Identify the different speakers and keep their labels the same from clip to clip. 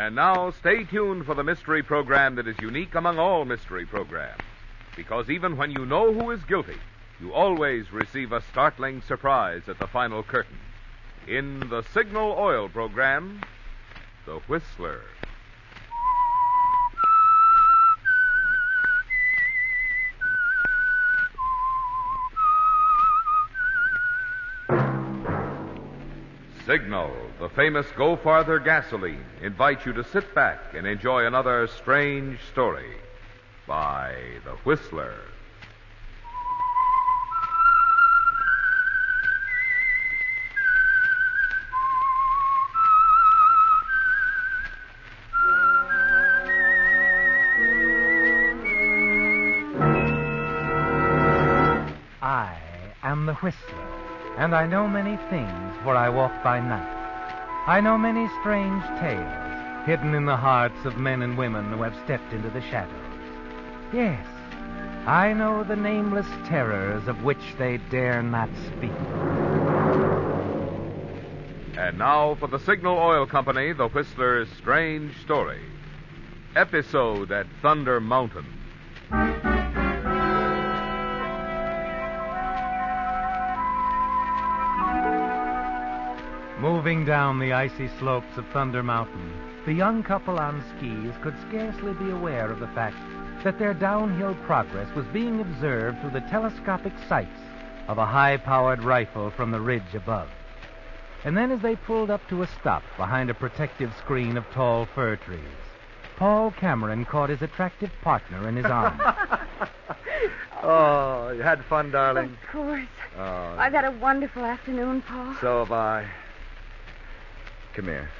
Speaker 1: And now, stay tuned for the mystery program that is unique among all mystery programs. Because even when you know who is guilty, you always receive a startling surprise at the final curtain. In the Signal Oil program, The Whistler. Signal, the famous Go Farther gasoline, invites you to sit back and enjoy another strange story by The Whistler.
Speaker 2: I am the Whistler, and I know many things, for I walk by night. I know many strange tales hidden in the hearts of men and women who have stepped into the shadows. Yes, I know the nameless terrors of which they dare not speak.
Speaker 1: And now for the Signal Oil Company, The Whistler's strange story. Episode at Thunder Mountain.
Speaker 2: Moving down the icy slopes of Thunder Mountain, the young couple on skis could scarcely be aware of the fact that their downhill progress was being observed through the telescopic sights of a high-powered rifle from the ridge above. And then as they pulled up to a stop behind a protective screen of tall fir trees, Paul Cameron caught his attractive partner in his arms.
Speaker 3: Oh, you had fun, darling?
Speaker 4: Of course.
Speaker 3: Oh.
Speaker 4: I've had a wonderful afternoon, Paul.
Speaker 3: So have I. Come here.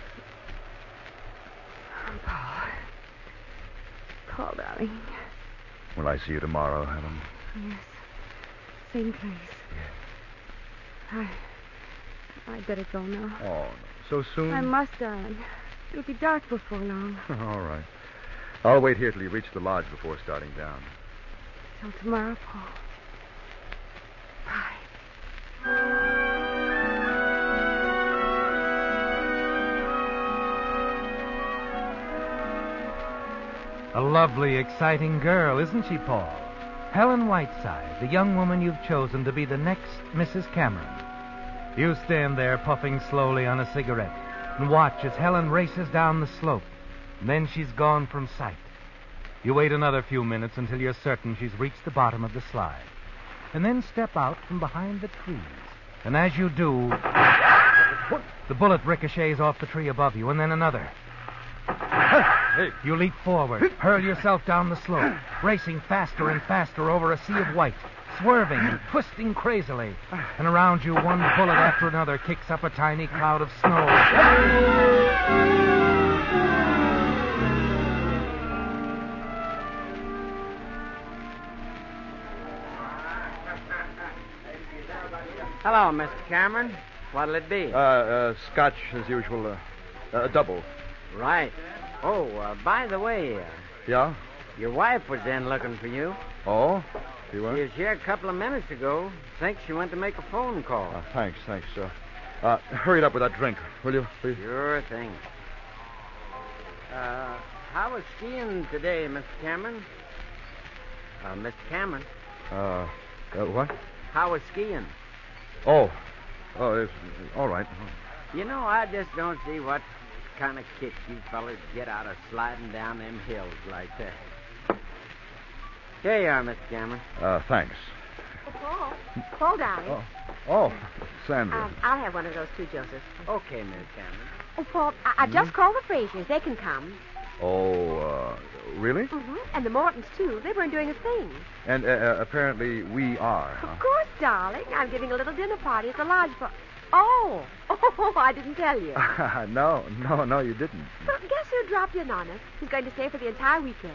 Speaker 4: Paul. Paul, darling.
Speaker 3: Will I see you tomorrow, Helen?
Speaker 4: Yes. Same place.
Speaker 3: Yes.
Speaker 4: I'd better go now.
Speaker 3: Oh, no. So soon?
Speaker 4: I must, darling. It'll be dark before long.
Speaker 3: All right. I'll wait here till you reach the lodge before starting down.
Speaker 4: Till tomorrow, Paul. Bye.
Speaker 2: A lovely, exciting girl, isn't she, Paul? Helen Whiteside, the young woman you've chosen to be the next Mrs. Cameron. You stand there puffing slowly on a cigarette and watch as Helen races down the slope. And then she's gone from sight. You wait another few minutes until you're certain she's reached the bottom of the slide. And then step out from behind the trees. And as you do, the bullet ricochets off the tree above you, and then another.
Speaker 3: Hey.
Speaker 2: You leap forward, hurl yourself down the slope, racing faster and faster over a sea of white, swerving and twisting crazily. And around you, one bullet after another kicks up a tiny cloud of snow.
Speaker 5: Hello, Mr. Cameron. What'll it be?
Speaker 3: Scotch as usual. A double.
Speaker 5: Right. Oh, by the way,
Speaker 3: Yeah?
Speaker 5: your wife was in looking for you.
Speaker 3: Oh? You
Speaker 5: She
Speaker 3: were?
Speaker 5: was here a couple of minutes ago. Thinks she went to make a phone call.
Speaker 3: Thanks. Hurry it up with that drink, will you, please?
Speaker 5: Sure thing. How was skiing today, Mr. Cameron? Mr. Cameron,
Speaker 3: What?
Speaker 5: how was skiing?
Speaker 3: Oh, it's all right.
Speaker 5: You know, I just don't see what kind of kick you fellas get out of sliding down them hills like that. Here you are, Mr. Cameron.
Speaker 3: Thanks.
Speaker 4: Oh, Paul. Paul, darling.
Speaker 3: Oh, Sandra.
Speaker 4: I'll have one of those too, Joseph.
Speaker 5: Okay, Miss Cameron.
Speaker 4: Oh, Paul, I just called the Frasers. They can come.
Speaker 3: Really?
Speaker 4: Mm-hmm. And the Mortons, too. They weren't doing a thing.
Speaker 3: And apparently we are.
Speaker 4: Of course, darling. I'm giving a little dinner party at the lodge for... Oh, I didn't tell you.
Speaker 3: No, you didn't.
Speaker 4: Well, guess who dropped in on us? He's going to stay for the entire weekend.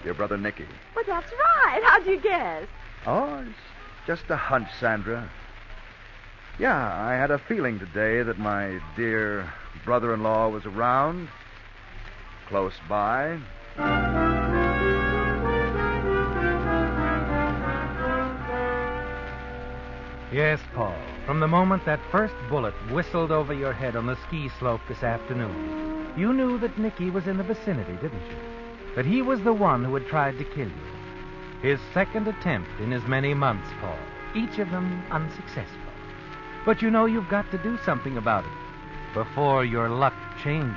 Speaker 3: Your brother Nicky.
Speaker 4: Well, that's right. How'd you guess?
Speaker 3: Oh, it's just a hunch, Sandra. Yeah, I had a feeling today that my dear brother-in-law was around, close by.
Speaker 2: Yes, Paul. From the moment that first bullet whistled over your head on the ski slope this afternoon, You knew that Nicky was in the vicinity, didn't you? That he was the one who had tried to kill you. His second attempt in as many months, Paul. Each of them unsuccessful. But you know you've got to do something about it before your luck changes.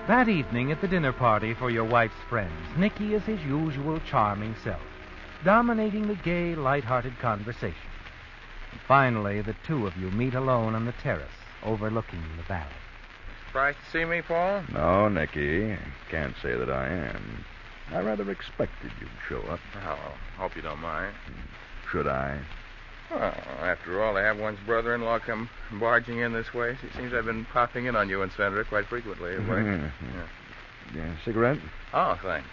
Speaker 2: That evening at the dinner party for your wife's friends, Nicky is his usual charming self, dominating the gay, light-hearted conversation. And finally, the two of you meet alone on the terrace overlooking the valley.
Speaker 6: Surprised to see me, Paul?
Speaker 3: No, Nicky. Can't say that I am. I rather expected you'd show up.
Speaker 6: Oh, hope you don't mind.
Speaker 3: Should I?
Speaker 6: Well, after all, to have one's brother-in-law come barging in this way, it seems I've been popping in on you and Sandra quite frequently.
Speaker 3: Yeah, cigarette?
Speaker 6: Oh, thanks.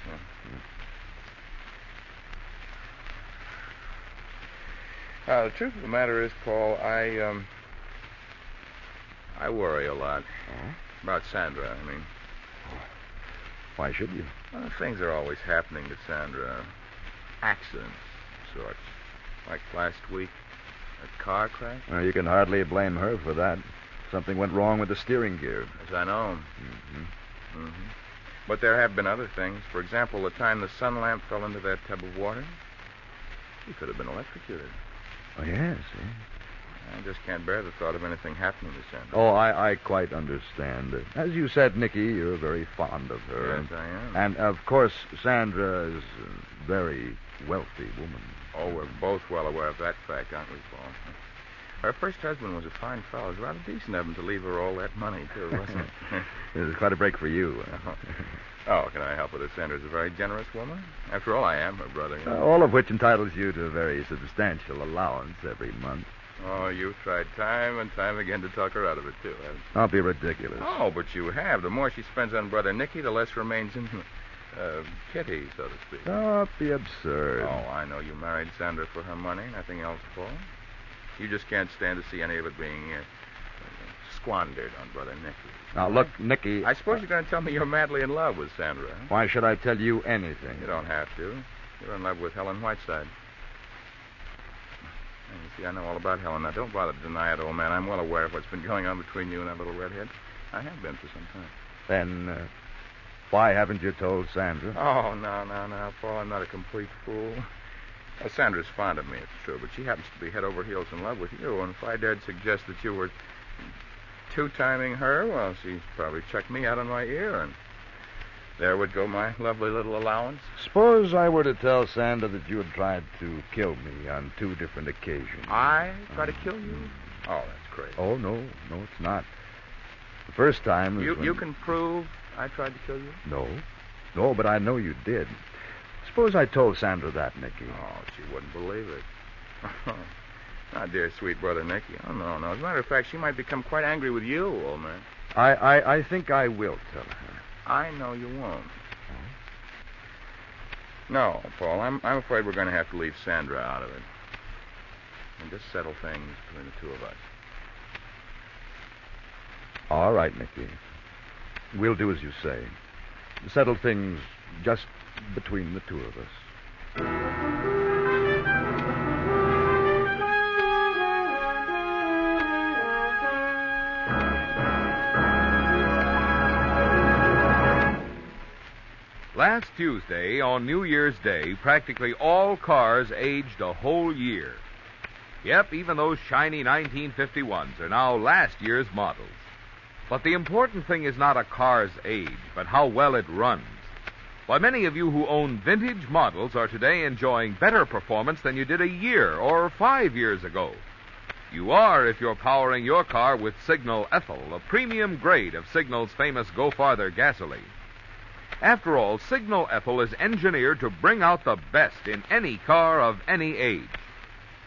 Speaker 6: The truth of the matter is, Paul, I worry a lot.
Speaker 3: Oh?
Speaker 6: About Sandra, I mean.
Speaker 3: Why should you?
Speaker 6: Well, things are always happening to Sandra. Accidents, sorts. Like last week, a car crash.
Speaker 3: Well, you can hardly blame her for that. Something went wrong with the steering gear.
Speaker 6: As I know. But there have been other things. For example, the time the sun lamp fell into that tub of water. She could have been electrocuted.
Speaker 3: Oh, yes.
Speaker 6: I just can't bear the thought of anything happening to Sandra.
Speaker 3: Oh, I quite understand. As you said, Nicky, you're very fond of her.
Speaker 6: Yes, I am.
Speaker 3: And, of course, Sandra is a very wealthy woman.
Speaker 6: Oh, we're both well aware of that fact, aren't we, Paul? Her first husband was a fine fellow. It was rather decent of him to leave her all that money, too, wasn't it?
Speaker 3: It was quite a break for you.
Speaker 6: Oh, can I help with it? Sandra's a very generous woman. After all, I am her brother.
Speaker 3: All of which entitles you to a very substantial allowance every month.
Speaker 6: Oh, you've tried time and time again to talk her out of it, too, haven't you?
Speaker 3: Don't be ridiculous.
Speaker 6: Oh, but you have. The more she spends on Brother Nicky, the less remains in Kitty, so to speak.
Speaker 3: Don't be absurd.
Speaker 6: Oh, I know you married Sandra for her money. Nothing else, Paul. You just can't stand to see any of it being squandered on Brother Nicky.
Speaker 3: Now, look, Nicky...
Speaker 6: I suppose you're going to tell me you're madly in love with Sandra. Huh?
Speaker 3: Why should I tell you anything?
Speaker 6: You don't have to. You're in love with Helen Whiteside. You see, I know all about Helen. Now, don't bother to deny it, old man. I'm well aware of what's been going on between you and that little redhead. I have been for some time.
Speaker 3: Then, why haven't you told Sandra?
Speaker 6: Oh, no, Paul. I'm not a complete fool. Sandra's fond of me, it's true, but she happens to be head over heels in love with you. And if I dared suggest that you were two-timing her, well, she'd probably chuck me out on my ear, and there would go my lovely little allowance.
Speaker 3: Suppose I were to tell Sandra that you had tried to kill me on 2 different occasions.
Speaker 6: I try to kill you? Oh, that's crazy.
Speaker 3: Oh, no, it's not. The first time was
Speaker 6: You can prove I tried to kill you?
Speaker 3: No, but I know you did. Suppose I told Sandra that, Nicky.
Speaker 6: Oh, she wouldn't believe it. Now, dear, sweet brother Nicky. Oh, no. As a matter of fact, she might become quite angry with you, old man.
Speaker 3: I think I will tell her.
Speaker 6: I know you won't. No, Paul, I'm afraid we're going to have to leave Sandra out of it. And just settle things between the two of us.
Speaker 3: All right, Nicky. We'll do as you say. Settle things just between the two of us.
Speaker 1: Last Tuesday, on New Year's Day, practically all cars aged a whole year. Yep, even those shiny 1951s are now last year's models. But the important thing is not a car's age, but how well it runs. Why, many of you who own vintage models are today enjoying better performance than you did a year or 5 years ago. You are if you're powering your car with Signal Ethyl, a premium grade of Signal's famous Go Farther gasoline. After all, Signal Ethyl is engineered to bring out the best in any car of any age.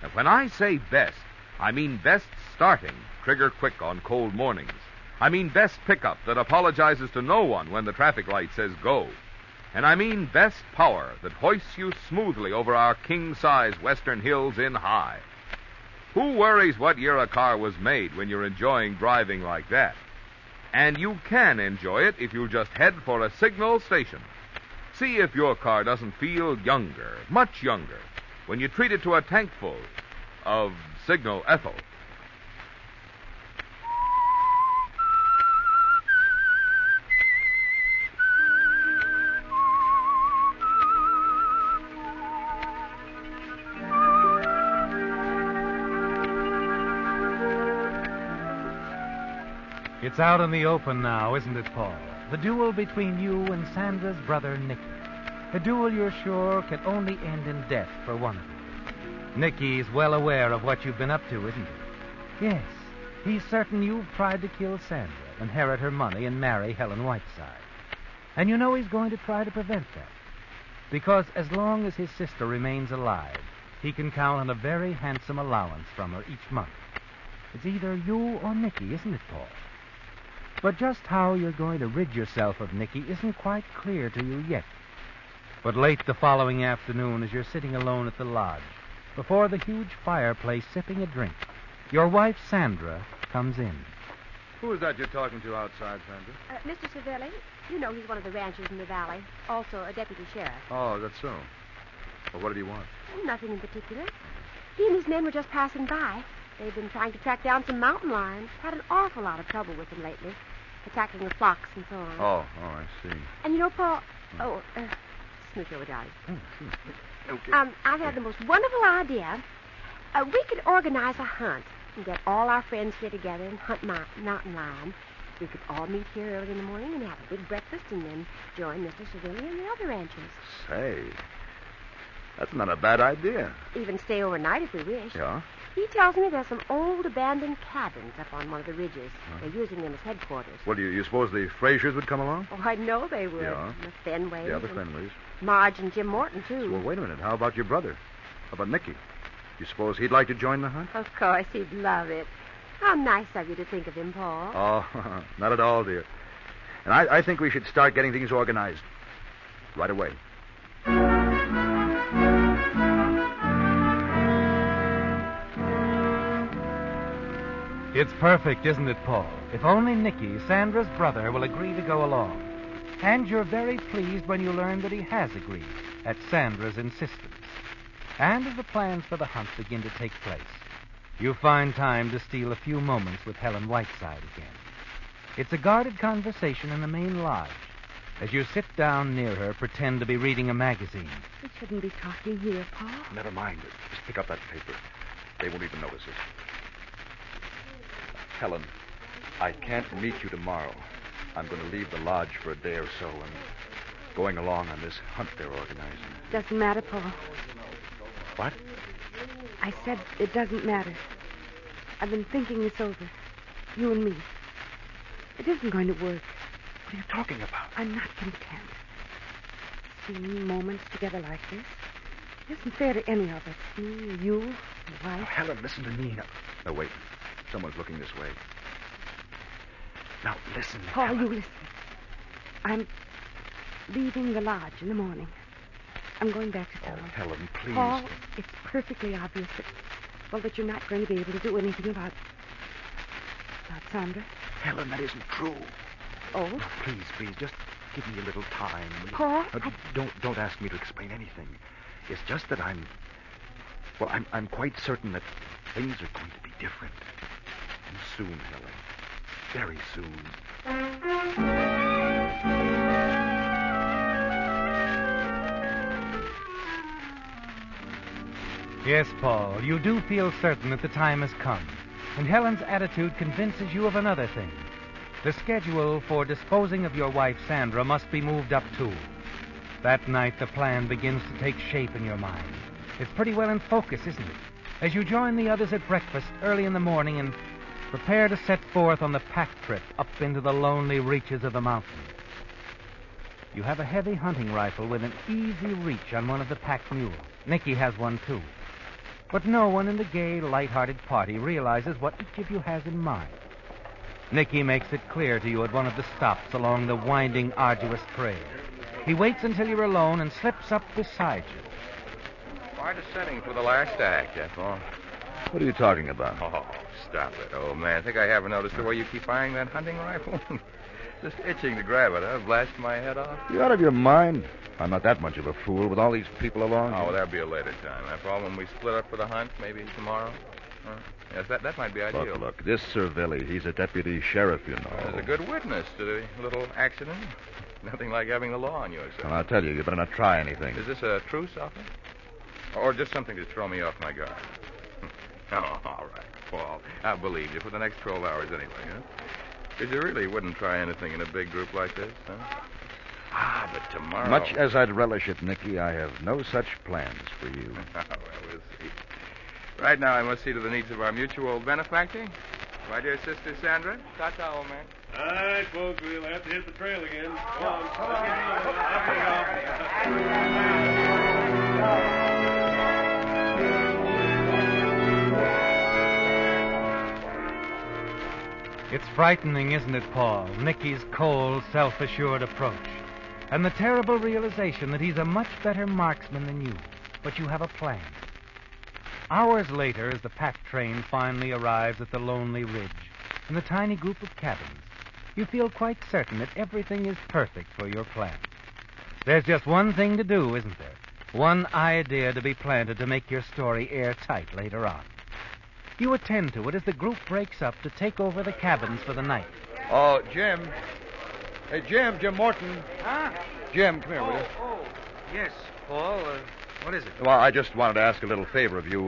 Speaker 1: And when I say best, I mean best starting, trigger quick on cold mornings. I mean best pickup that apologizes to no one when the traffic light says go. And I mean best power that hoists you smoothly over our king-size western hills in high. Who worries what year a car was made when you're enjoying driving like that? And you can enjoy it if you just head for a Signal station. See if your car doesn't feel younger, much younger, when you treat it to a tank full of Signal Ethel.
Speaker 2: It's out in the open now, isn't it, Paul? The duel between you and Sandra's brother, Nicky. A duel you're sure can only end in death for one of you. Nicky's well aware of what you've been up to, isn't he? Yes. He's certain you've tried to kill Sandra, inherit her money, and marry Helen Whiteside. And you know he's going to try to prevent that. Because as long as his sister remains alive, he can count on a very handsome allowance from her each month. It's either you or Nicky, isn't it, Paul? But just how you're going to rid yourself of Nicky isn't quite clear to you yet. But late the following afternoon, as you're sitting alone at the lodge, before the huge fireplace sipping a drink, your wife, Sandra, comes in.
Speaker 3: Who is that you're talking to outside, Sandra?
Speaker 4: Mr. Savelli, you know he's one of the ranchers in the valley, also a deputy sheriff.
Speaker 3: Oh, that's so. Well, what did he want?
Speaker 4: Nothing in particular. He and his men were just passing by. They've been trying to track down some mountain lions. Had an awful lot of trouble with them lately. Attacking the flocks and so on.
Speaker 3: Oh, I see.
Speaker 4: And you know, Paul... smooch over, darling.
Speaker 3: Okay.
Speaker 4: I've had the most wonderful idea. We could organize a hunt and get all our friends here together and hunt mountain lion. We could all meet here early in the morning and have a big breakfast and then join Mr. Savelli and the other ranchers.
Speaker 3: Say, that's not a bad idea.
Speaker 4: Even stay overnight if we wish.
Speaker 3: Yeah?
Speaker 4: He tells me there's some old abandoned cabins up on one of the ridges. They're using them as headquarters.
Speaker 3: Well, do you suppose the Frasers would come along?
Speaker 4: Oh, I know they would.
Speaker 3: Yeah.
Speaker 4: The Fenways.
Speaker 3: Yeah, the Fenways.
Speaker 4: Marge and Jim Morton, too.
Speaker 3: Well, wait a minute. How about your brother? How about Nicky? You suppose he'd like to join the hunt?
Speaker 4: Of course, he'd love it. How nice of you to think of him, Paul.
Speaker 3: Oh, not at all, dear. And I think we should start getting things organized right away.
Speaker 2: It's perfect, isn't it, Paul? If only Nicky, Sandra's brother, will agree to go along. And you're very pleased when you learn that he has agreed, at Sandra's insistence. And as the plans for the hunt begin to take place, you find time to steal a few moments with Helen Whiteside again. It's a guarded conversation in the main lodge. As you sit down near her, pretend to be reading a magazine.
Speaker 4: We shouldn't be talking here, Paul.
Speaker 3: Never mind. Just pick up that paper. They won't even notice it. Helen, I can't meet you tomorrow. I'm going to leave the lodge for a day or so and going along on this hunt they're organizing.
Speaker 7: Doesn't matter, Paul.
Speaker 3: What?
Speaker 7: I said it doesn't matter. I've been thinking this over. You and me. It isn't going to work.
Speaker 3: What are you talking about?
Speaker 7: I'm not content. Spending moments together like this isn't fair to any of us. Me, you, my wife.
Speaker 3: Oh, Helen, listen to me. No, wait. Someone's looking this way. Now, listen,
Speaker 7: Paul,
Speaker 3: Helen.
Speaker 7: you listen. I'm leaving the lodge in the morning. I'm going back to
Speaker 3: Oh,
Speaker 7: town.
Speaker 3: Helen, please.
Speaker 7: Paul, it's perfectly obvious that you're not going to be able to do anything about Sandra.
Speaker 3: Helen, that isn't true.
Speaker 7: Oh?
Speaker 3: Now, please, just give me a little time.
Speaker 7: Paul,
Speaker 3: Don't ask me to explain anything. It's just that I'm quite certain that things are going to be different. And soon, Helen. Very soon.
Speaker 2: Yes, Paul, you do feel certain that the time has come. And Helen's attitude convinces you of another thing. The schedule for disposing of your wife, Sandra, must be moved up, too. That night, the plan begins to take shape in your mind. It's pretty well in focus, isn't it? As you join the others at breakfast early in the morning and prepare to set forth on the pack trip up into the lonely reaches of the mountain. You have a heavy hunting rifle with an easy reach on one of the pack mules. Nicky has one, too. But no one in the gay, light-hearted party realizes what each of you has in mind. Nicky makes it clear to you at one of the stops along the winding, arduous trail. He waits until you're alone and slips up beside you.
Speaker 6: Quite a setting for the last act, Ethel.
Speaker 3: What are you talking about?
Speaker 6: Oh, stop it, old man. Think I haven't noticed the way you keep eyeing that hunting rifle? Just itching to grab it, huh? Blast my head off?
Speaker 3: You out of your mind? I'm not that much of a fool with all these people along.
Speaker 6: Oh, well, that'll be a later time. After all, when we split up for the hunt, maybe tomorrow. Huh? Yes, that might be ideal.
Speaker 3: Look, this Cervelli, he's a deputy sheriff, you know.
Speaker 6: There's a good witness to the little accident. Nothing like having the law on your side.
Speaker 3: Well, I'll tell you, you better not try anything.
Speaker 6: Is this a truce offer? Or just something to throw me off my guard? Oh, all right, Paul. I'll believe you for the next 12 hours anyway, huh? Because you really wouldn't try anything in a big group like this, huh? Ah, but tomorrow...
Speaker 3: Much as I'd relish it, Nicky, I have no such plans for you.
Speaker 6: Well, we'll see. Right now, I must see to the needs of our mutual benefactor. My dear sister Sandra. Ta-ta, old man.
Speaker 8: All right, folks, we'll have to hit the trail again. Come on.
Speaker 2: It's frightening, isn't it, Paul? Nicky's cold, self-assured approach. And the terrible realization that he's a much better marksman than you. But you have a plan. Hours later, as the pack train finally arrives at the lonely ridge and the tiny group of cabins, you feel quite certain that everything is perfect for your plan. There's just one thing to do, isn't there? One idea to be planted to make your story airtight later on. You attend to it as the group breaks up to take over the cabins for the night.
Speaker 3: Oh, Jim. Hey, Jim Morton.
Speaker 9: Huh?
Speaker 3: Jim, come here, will you?
Speaker 9: Oh, yes, Paul. What is it?
Speaker 3: Well, I just wanted to ask a little favor of you.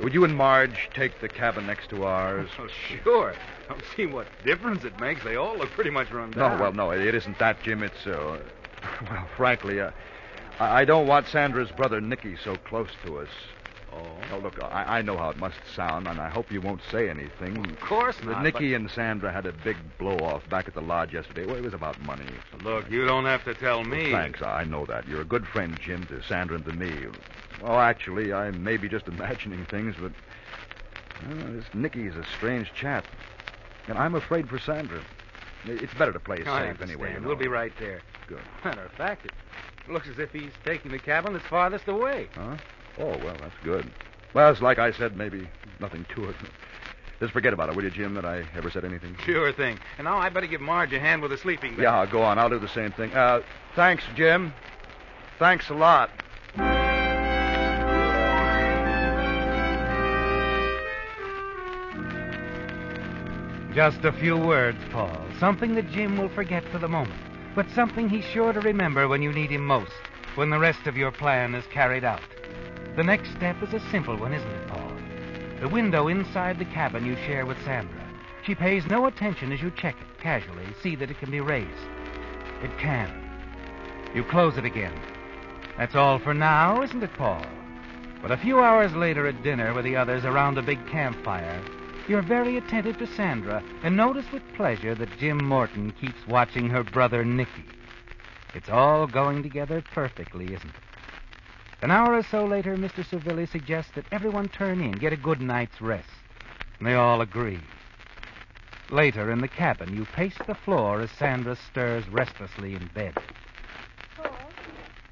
Speaker 3: Would you and Marge take the cabin next to ours?
Speaker 9: Oh, sure. Don't see what difference it makes. They all look pretty much run down.
Speaker 3: No, it isn't that, Jim. It's, well, frankly, I don't want Sandra's brother Nicky so close to us. Oh, look, I know how it must sound, and I hope you won't say anything.
Speaker 9: Of course not.
Speaker 3: Nicky and Sandra had a big blow-off back at the lodge yesterday. Well, it was about money.
Speaker 9: Look, you don't have to tell me.
Speaker 3: Well, thanks, I know that. You're a good friend, Jim, to Sandra and to me. Oh, actually, I may be just imagining things, but this Nicky is a strange chap. And I'm afraid for Sandra. It's better to play it safe anyway. You know.
Speaker 9: We'll be right there.
Speaker 3: Good.
Speaker 9: Matter of fact, it looks as if he's taking the cabin that's farthest away.
Speaker 3: Huh? Oh, well, that's good. Well, it's like I said, maybe nothing to it. Just forget about it, will you, Jim, that I ever said anything?
Speaker 9: Sure thing. And now I better give Marge a hand with the sleeping bag.
Speaker 3: Yeah, go on. I'll do the same thing. Thanks, Jim. Thanks a lot.
Speaker 2: Just a few words, Paul. Something that Jim will forget for the moment, but something he's sure to remember when you need him most, when the rest of your plan is carried out. The next step is a simple one, isn't it, Paul? The window inside the cabin you share with Sandra. She pays no attention as you check it, casually, see that it can be raised. It can. You close it again. That's all for now, isn't it, Paul? But a few hours later at dinner with the others around a big campfire, you're very attentive to Sandra and notice with pleasure that Jim Morton keeps watching her brother Nicky. It's all going together perfectly, isn't it? An hour or so later, Mr. Cervelli suggests that everyone turn in, get a good night's rest. And they all agree. Later, in the cabin, you pace the floor as Sandra stirs restlessly in bed.
Speaker 4: Paul,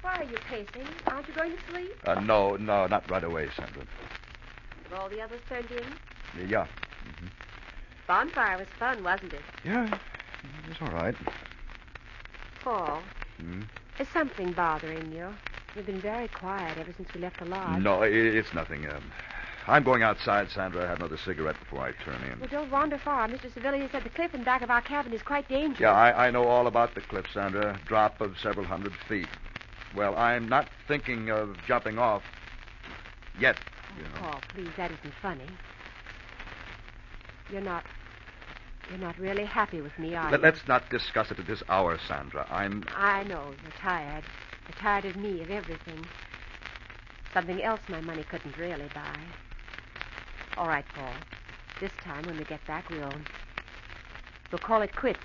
Speaker 4: why are you pacing? Aren't you going to sleep?
Speaker 3: No, not right away, Sandra.
Speaker 4: Have all the others turned in?
Speaker 3: Yeah. Mm-hmm.
Speaker 4: Bonfire was fun, wasn't it?
Speaker 3: Yeah, it was all right.
Speaker 4: Paul, is something bothering you? You've been very quiet ever since we left the lodge.
Speaker 3: No, it's nothing. I'm going outside, Sandra. I have another cigarette before I turn in.
Speaker 4: Well, don't wander far. Mr. Cervelli said the cliff in back of our cabin is quite dangerous.
Speaker 3: Yeah, I know all about the cliff, Sandra. Drop of several hundred feet. Well, I'm not thinking of jumping off yet.
Speaker 4: Oh, you know. Paul, please, that isn't funny. You're not really happy with me, are you?
Speaker 3: Let's not discuss it at this hour, Sandra. I
Speaker 4: know. You're tired. You're tired of me, of everything. Something else my money couldn't really buy. All right, Paul. This time, when we get back, we'll call it quits.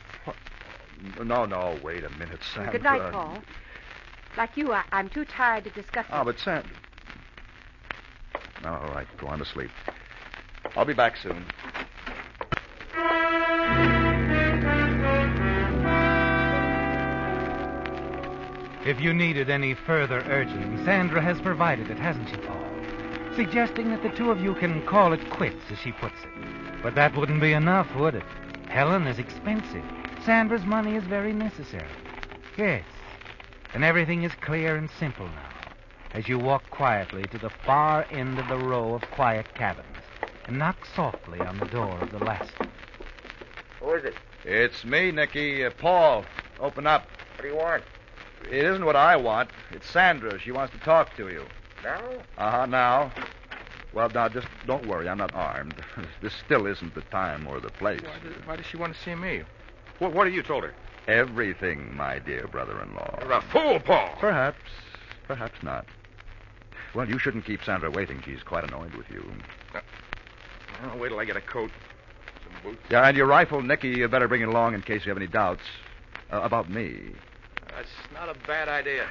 Speaker 3: No, wait a minute, Sandra.
Speaker 4: Good night, Paul. Like you, I'm too tired to discuss it.
Speaker 3: Oh, but Sandra... No, all right, go on to sleep. I'll be back soon.
Speaker 2: If you needed any further urging, Sandra has provided it, hasn't she, Paul? Suggesting that the two of you can call it quits, as she puts it. But that wouldn't be enough, would it? Helen is expensive. Sandra's money is very necessary. Yes. And everything is clear and simple now, as you walk quietly to the far end of the row of quiet cabins and knock softly on the door of the last one.
Speaker 5: Who is it?
Speaker 3: It's me, Nicky. Paul. Open up.
Speaker 5: What do you want?
Speaker 3: It isn't what I want. It's Sandra. She wants to talk to you.
Speaker 5: Now?
Speaker 3: Uh-huh, now. Well, now, just don't worry. I'm not armed. This still isn't the time or the place.
Speaker 6: Why does she want to see me? What have you told her?
Speaker 3: Everything, my dear brother-in-law.
Speaker 6: You're a fool, Paul.
Speaker 3: Perhaps. Perhaps not. Well, you shouldn't keep Sandra waiting. She's quite annoyed with you.
Speaker 6: Wait till I get a coat. Some boots.
Speaker 3: Yeah, and your rifle, Nicky, you better bring it along in case you have any doubts. About me.
Speaker 6: That's not a bad idea.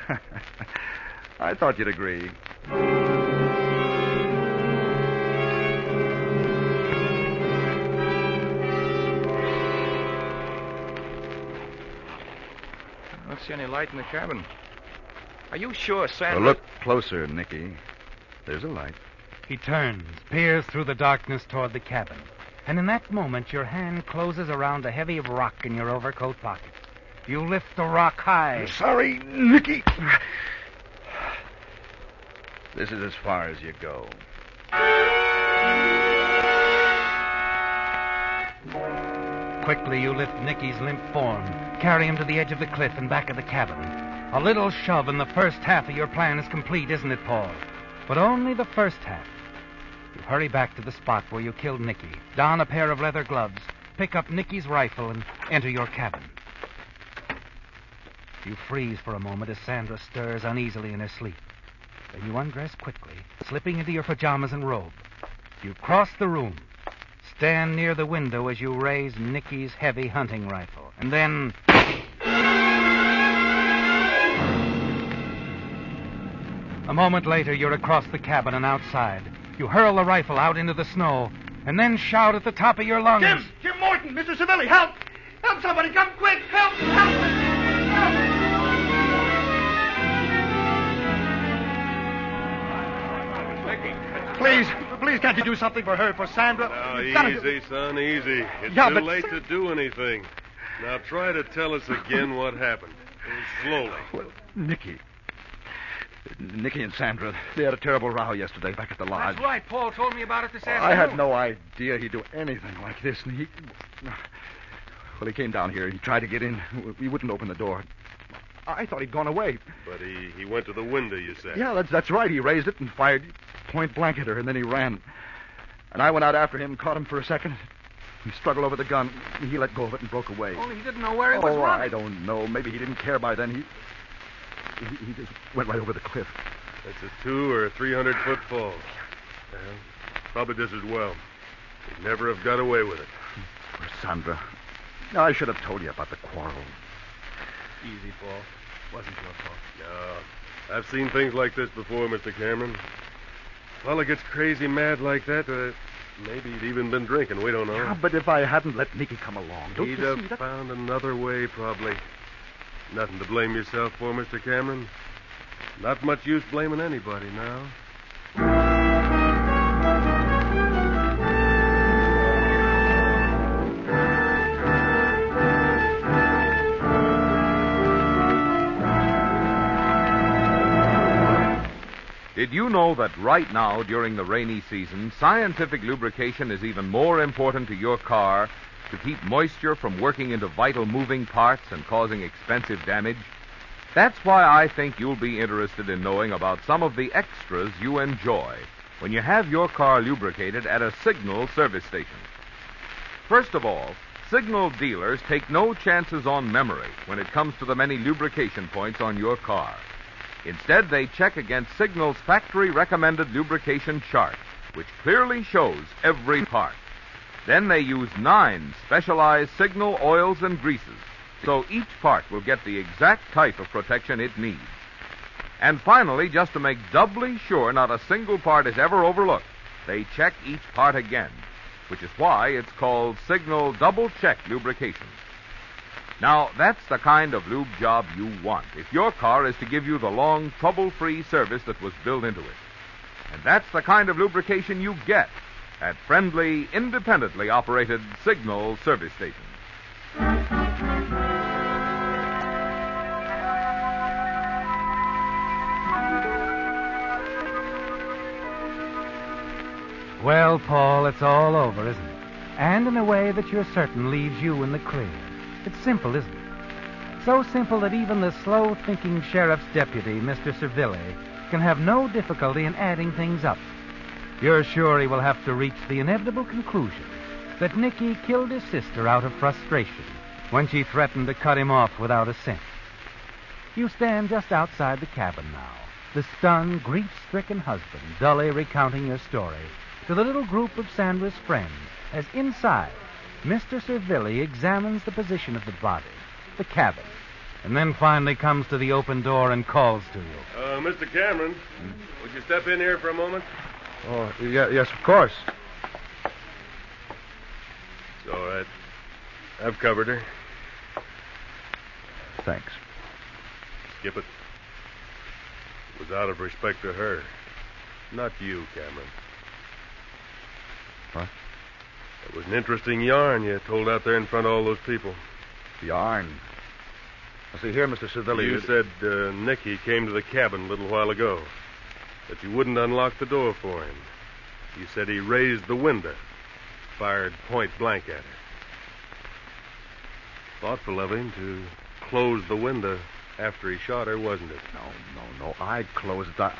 Speaker 3: I thought you'd agree.
Speaker 6: I don't see any light in the cabin. Are you sure, Sandra?
Speaker 3: Well, look closer, Nicky. There's a light.
Speaker 2: He turns, peers through the darkness toward the cabin. And in that moment, your hand closes around a heavy rock in your overcoat pocket. You lift the rock high.
Speaker 3: I'm sorry, Nicky. This is as far as you go.
Speaker 2: Quickly, you lift Nicky's limp form, carry him to the edge of the cliff and back of the cabin. A little shove and the first half of your plan is complete, isn't it, Paul? But only the first half. You hurry back to the spot where you killed Nicky, don a pair of leather gloves, pick up Nicky's rifle, and enter your cabin. You freeze for a moment as Sandra stirs uneasily in her sleep. Then you undress quickly, slipping into your pajamas and robe. You cross the room, stand near the window as you raise Nicky's heavy hunting rifle, and then... A moment later, you're across the cabin and outside. You hurl the rifle out into the snow, and then shout at the top of your lungs.
Speaker 10: Jim Morton! Mr. Savelli, help! Help somebody! Come quick! Help! Help! Please, can't you do something for her, for Sandra?
Speaker 8: Now, easy, son, easy. It's too late to do anything. Now, try to tell us again what happened. Slowly.
Speaker 3: Well, Nicky and Sandra, they had a terrible row yesterday back at the lodge.
Speaker 2: That's right. Paul told me about it this afternoon.
Speaker 3: I had no idea he'd do anything like this. And he came down here. He tried to get in. We wouldn't open the door. I thought he'd gone away.
Speaker 8: But he went to the window, you said.
Speaker 3: Yeah, that's right. He raised it and fired point blank at her, and then he ran. And I went out after him, caught him for a second. He struggled over the gun. He let go of it and broke away.
Speaker 2: Only he didn't know where he was running.
Speaker 3: I don't know. Maybe he didn't care by then. He just went right over the cliff.
Speaker 8: That's a 200 or 300 foot fall. Well, probably just as well. He'd never have got away with it.
Speaker 3: Poor Sandra. No, I should have told you about the quarrel.
Speaker 8: Easy, Paul. Wasn't your fault. No. I've seen things like this before, Mr. Cameron. Fella gets crazy mad like that, maybe he'd even been drinking. We don't know.
Speaker 3: Yeah, but if I hadn't let Nicky come along,
Speaker 8: he'd have found another way, probably. Nothing to blame yourself for, Mr. Cameron. Not much use blaming anybody now.
Speaker 1: Did you know that right now, during the rainy season, scientific lubrication is even more important to your car to keep moisture from working into vital moving parts and causing expensive damage? That's why I think you'll be interested in knowing about some of the extras you enjoy when you have your car lubricated at a Signal service station. First of all, Signal dealers take no chances on memory when it comes to the many lubrication points on your car. Instead, they check against Signal's factory-recommended lubrication chart, which clearly shows every part. Then they use 9 specialized Signal oils and greases, so each part will get the exact type of protection it needs. And finally, just to make doubly sure not a single part is ever overlooked, they check each part again, which is why it's called Signal Double Check Lubrication. Now, that's the kind of lube job you want if your car is to give you the long, trouble-free service that was built into it. And that's the kind of lubrication you get at friendly, independently operated Signal service stations.
Speaker 2: Well, Paul, it's all over, isn't it? And in a way that you're certain leaves you in the clear. It's simple, isn't it? So simple that even the slow-thinking sheriff's deputy, Mr. Servilli, can have no difficulty in adding things up. You're sure he will have to reach the inevitable conclusion that Nicky killed his sister out of frustration when she threatened to cut him off without a cent. You stand just outside the cabin now, the stunned, grief-stricken husband dully recounting your story to the little group of Sandra's friends as inside, Mr. Servilli examines the position of the body, the cabin, and then finally comes to the open door and calls to you.
Speaker 8: Mr. Cameron, would you step in here for a moment?
Speaker 3: Oh, yes, of course.
Speaker 8: It's all right. I've covered her.
Speaker 3: Thanks.
Speaker 8: Skip it. It was out of respect to her. Not you, Cameron.
Speaker 3: What?
Speaker 8: It was an interesting yarn you told out there in front of all those people.
Speaker 3: Yarn. Now, see here, Mr. Servilli.
Speaker 8: You said Nicky came to the cabin a little while ago. That you wouldn't unlock the door for him. You said he raised the window, fired point blank at her. Thoughtful of him to close the window after he shot her, wasn't it?
Speaker 3: No. I closed it.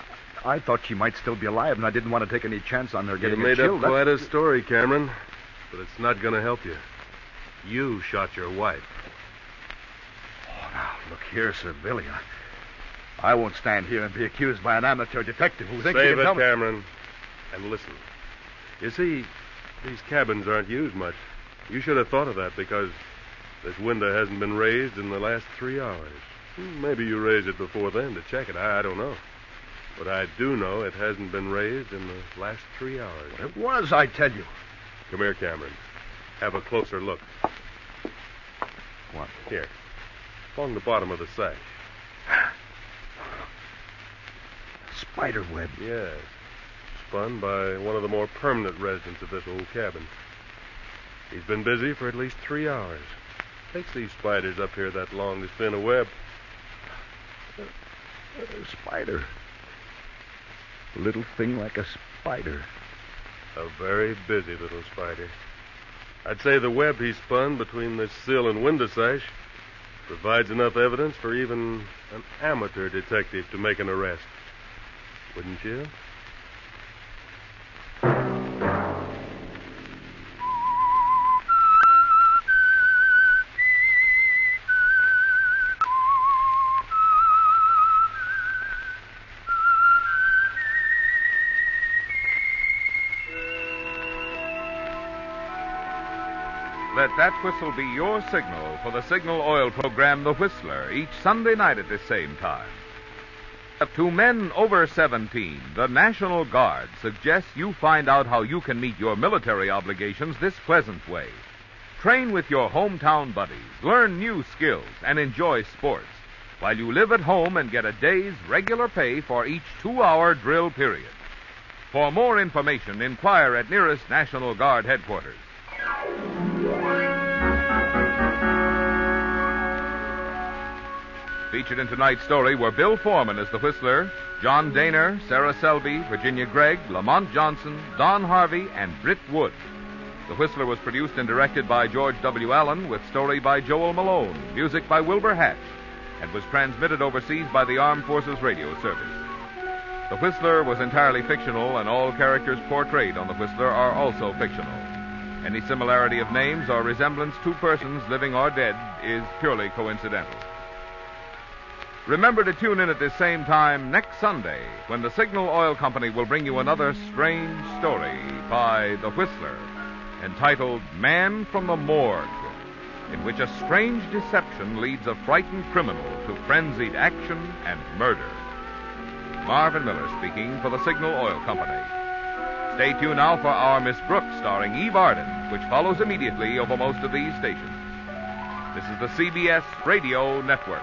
Speaker 3: I thought she might still be alive, and I didn't want to take any chance on her getting
Speaker 8: You made
Speaker 3: killed.
Speaker 8: up quite a story, Cameron, but it's not going to help you. You shot your wife.
Speaker 3: Oh, now, look here, Servilli. I won't stand here and be accused by an amateur detective who thinks he
Speaker 8: Save
Speaker 3: can
Speaker 8: it,
Speaker 3: tell me.
Speaker 8: Cameron, and listen. You see, these cabins aren't used much. You should have thought of that because this window hasn't been raised in the last 3 hours. Maybe you raised it before then to check it. I don't know. But I do know it hasn't been raised in the last 3 hours.
Speaker 3: It was, I tell you.
Speaker 8: Come here, Cameron. Have a closer look.
Speaker 3: What?
Speaker 8: Here. Along the bottom of the sash.
Speaker 3: Spider web.
Speaker 8: Yes. Spun by one of the more permanent residents of this old cabin. He's been busy for at least 3 hours. Takes these spiders up here that long to spin a web.
Speaker 3: A spider. A little thing like a spider.
Speaker 8: A very busy little spider. I'd say the web he spun between this sill and window sash provides enough evidence for even an amateur detective to make an arrest. Wouldn't you?
Speaker 1: Let that whistle be your signal for the Signal Oil program, The Whistler, each Sunday night at this same time. To men over 17, the National Guard suggests you find out how you can meet your military obligations this pleasant way. Train with your hometown buddies, learn new skills, and enjoy sports, while you live at home and get a day's regular pay for each 2-hour drill period. For more information, inquire at nearest National Guard headquarters. Featured in tonight's story were Bill Foreman as the Whistler, John Daner, Sarah Selby, Virginia Gregg, Lamont Johnson, Don Harvey, and Britt Wood. The Whistler was produced and directed by George W. Allen, with story by Joel Malone, music by Wilbur Hatch, and was transmitted overseas by the Armed Forces Radio Service. The Whistler was entirely fictional, and all characters portrayed on The Whistler are also fictional. Any similarity of names or resemblance to persons, living or dead, is purely coincidental. Remember to tune in at this same time next Sunday when the Signal Oil Company will bring you another strange story by The Whistler, entitled Man from the Morgue, in which a strange deception leads a frightened criminal to frenzied action and murder. Marvin Miller speaking for the Signal Oil Company. Stay tuned now for our Miss Brooks, starring Eve Arden, which follows immediately over most of these stations. This is the CBS Radio Network.